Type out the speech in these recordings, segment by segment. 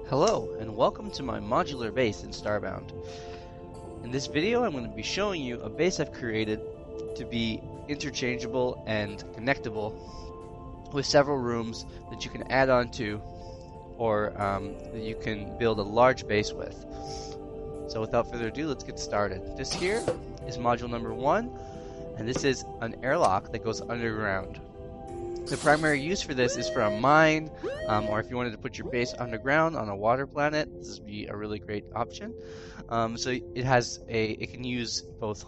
Hello, and welcome to my modular base in Starbound. In this video, I'm going to be showing you a base I've created to be interchangeable and connectable with several rooms that you can add on to, or that you can build a large base with. So without further ado, let's get started. This here is module number 1, and this is an airlock that goes underground. The primary use for this is for a mine, or if you wanted to put your base underground on a water planet, this would be a really great option. So it can use both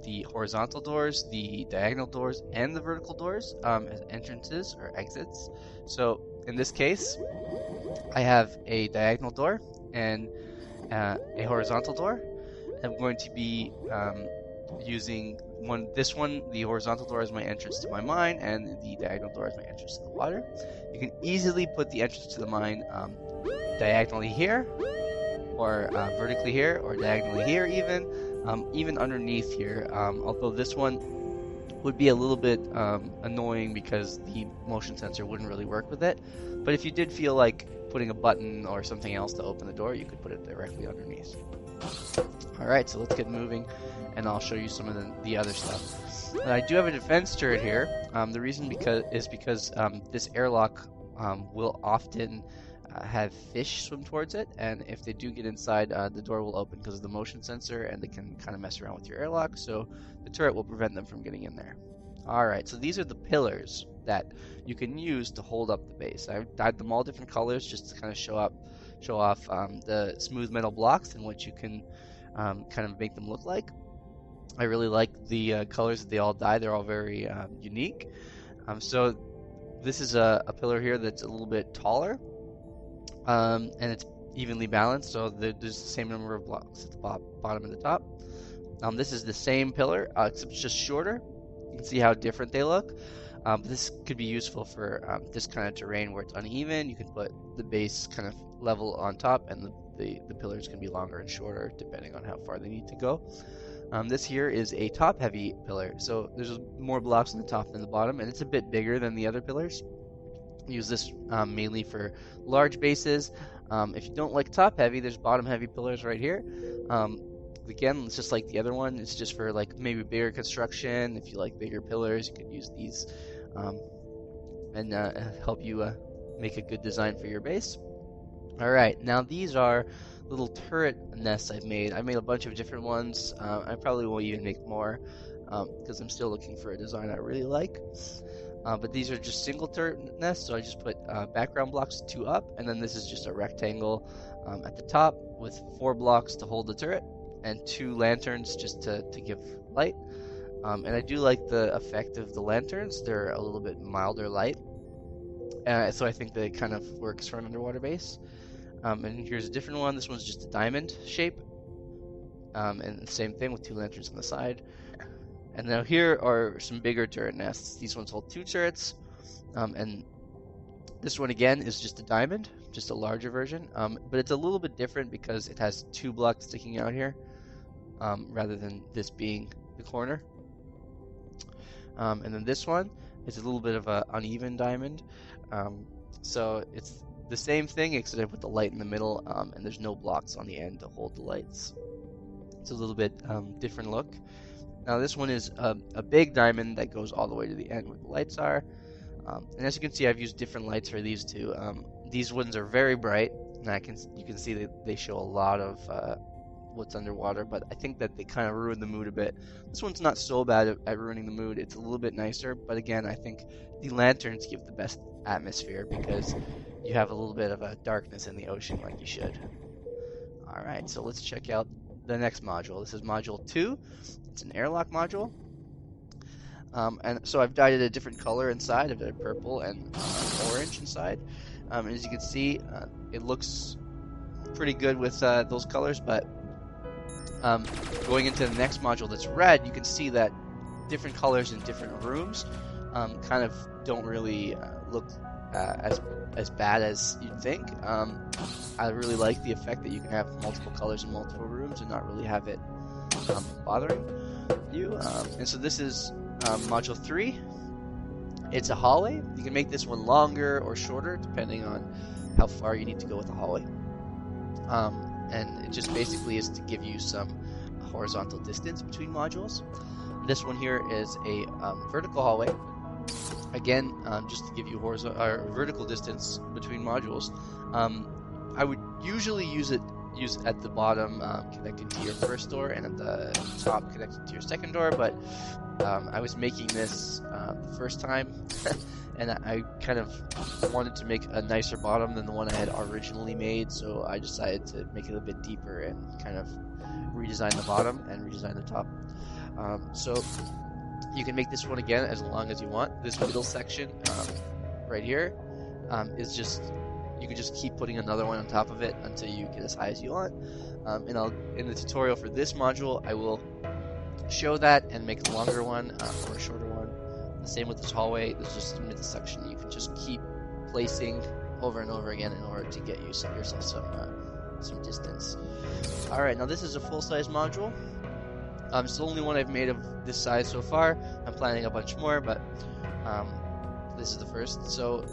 the horizontal doors, the diagonal doors, and the vertical doors as entrances or exits. So in this case, I have a diagonal door and a horizontal door. I'm going to be using the horizontal door is my entrance to my mine, and the diagonal door is my entrance to the water. You can easily put the entrance to the mine diagonally here, or vertically here, or diagonally here even underneath here, although this one would be a little bit annoying because the motion sensor wouldn't really work with it. But if you did feel like putting a button or something else to open the door, you could put it directly underneath. Alright, so let's get moving, and I'll show you some of the other stuff. I do have a defense turret here. The reason is because this airlock will often have fish swim towards it, and if they do get inside, the door will open because of the motion sensor, and they can kind of mess around with your airlock, so the turret will prevent them from getting in there. Alright, so these are the pillars that you can use to hold up the base. I've dyed them all different colors just to kind of show off the smooth metal blocks and what you can kind of make them look like. I really like the colors that they all dye. They're all very unique. So this is a pillar here that's a little bit taller, and it's evenly balanced, so there's the same number of blocks at the bottom and the top. This is the same pillar, except it's just shorter. You can see how different they look. This could be useful for this kind of terrain where it's uneven. You can put the base kind of level on top, and the pillars can be longer and shorter depending on how far they need to go. This here is a top-heavy pillar, so there's more blocks on the top than the bottom, and it's a bit bigger than the other pillars. Use this mainly for large bases. If you don't like top-heavy, there's bottom-heavy pillars right here. Again, it's just like the other one. It's just for like maybe bigger construction. If you like bigger pillars, you could use these and help you make a good design for your base. Alright, now these are little turret nests I've made. I made a bunch of different ones. I probably won't even make more because I'm still looking for a design I really like. But these are just single turret nests, so I just put background blocks 2 up, and then this is just a rectangle at the top with 4 blocks to hold the turret and 2 lanterns just to give light. And I do like the effect of the lanterns. They're a little bit milder light, so I think that it kind of works for an underwater base. And here's a different one. This one's just a diamond shape, and the same thing with 2 lanterns on the side. And now here are some bigger turret nests. These ones hold 2 turrets, and this one again is just a diamond, just a larger version, but it's a little bit different because it has 2 blocks sticking out here rather than this being the corner. And then this one is a little bit of an uneven diamond, so it's the same thing except I put the light in the middle, and there's no blocks on the end to hold the lights. It's a little bit different look. Now this one is a big diamond that goes all the way to the end where the lights are. And as you can see, I've used different lights for these two. These ones are very bright, and you can see that they show a lot of what's underwater, but I think that they kind of ruin the mood a bit. This one's not so bad at ruining the mood. It's a little bit nicer, but again, I think the lanterns give the best atmosphere because you have a little bit of a darkness in the ocean like you should. Alright, so let's check out the next module. This is module 2. It's an airlock module. And so I've dyed it a different color inside. I've dyed purple and orange inside. And as you can see, it looks pretty good with those colors, but going into the next module that's red, you can see that different colors in different rooms kind of don't really look as bad as you'd think. I really like the effect that you can have multiple colors in multiple rooms and not really have it bothering you. And so this is module 3. It's a hallway. You can make this one longer or shorter depending on how far you need to go with the hallway. And it just basically is to give you some horizontal distance between modules. This one here is a vertical hallway. Again, just to give you vertical distance between modules. I would usually use at the bottom connecting to your first door, and at the top connected to your second door, but I was making this the first time and I kind of wanted to make a nicer bottom than the one I had originally made, so I decided to make it a bit deeper and kind of redesign the bottom and redesign the top. So you can make this one again as long as you want. This middle section right here is just, you can just keep putting another one on top of it until you get as high as you want. And in the tutorial for this module, I will show that and make a longer one or a shorter one. The same with this hallway. There's just a middle section you can just keep placing over and over again in order to get yourself some distance. Alright, now this is a full-size module. It's the only one I've made of this size so far. I'm planning a bunch more, but this is the first. So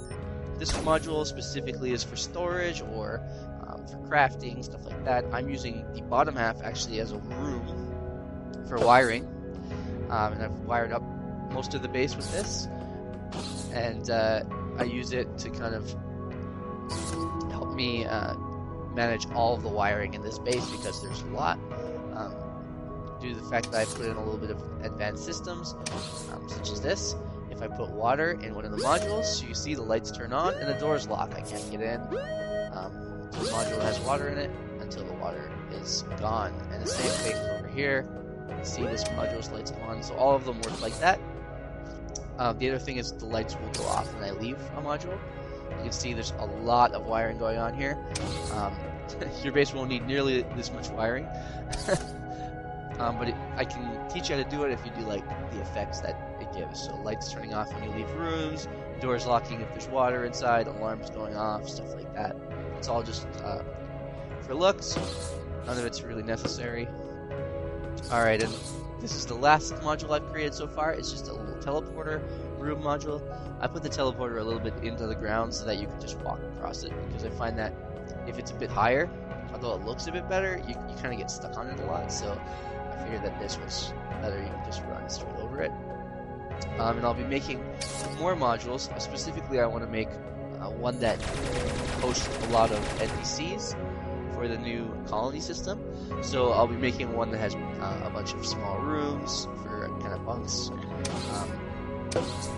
this module specifically is for storage or for crafting, stuff like that. I'm using the bottom half actually as a room for wiring, and I've wired up most of the base with this, and I use it to kind of help me manage all of the wiring in this base, because there's a lot. Due to the fact that I put in a little bit of advanced systems, such as this. If I put water in one of the modules, so you see the lights turn on and the doors lock. I can't get in. The module has water in it until the water is gone. And the same thing over here. You can see this module's lights come on, so all of them work like that. The other thing is the lights will go off when I leave a module. You can see there's a lot of wiring going on here. Your base won't need nearly this much wiring. But I can teach you how to do it if you do like the effects that it gives. So lights turning off when you leave rooms, doors locking if there's water inside, alarms going off, stuff like that. It's all just for looks. None of it's really necessary. Alright, and this is the last module I've created so far. It's just a little teleporter room module. I put the teleporter a little bit into the ground so that you can just walk across it, because I find that if it's a bit higher, although it looks a bit better, you kind of get stuck on it a lot. So I figured that this was better. You can just run straight over it. And I'll be making more modules. Specifically, I want to make one that hosts a lot of NPCs for the new colony system. So I'll be making one that has a bunch of small rooms for kind of bunks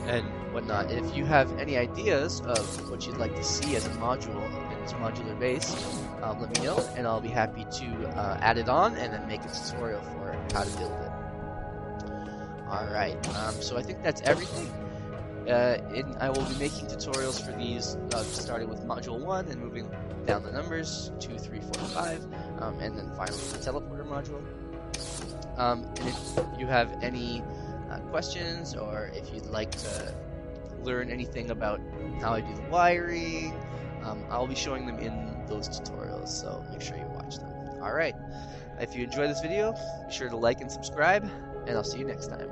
and whatnot. And if you have any ideas of what you'd like to see as a module in this modular base, let me know, and I'll be happy to add it on and then make a tutorial for how to build it. Alright, so I think that's everything. I will be making tutorials for these, starting with Module 1 and moving down the numbers, 2, 3, 4, 5, and then finally the teleporter module. And if you have any questions, or if you'd like to learn anything about how I do the wiring, I'll be showing them in those tutorials, so make sure you watch them. Alright, if you enjoyed this video, be sure to like and subscribe, and I'll see you next time.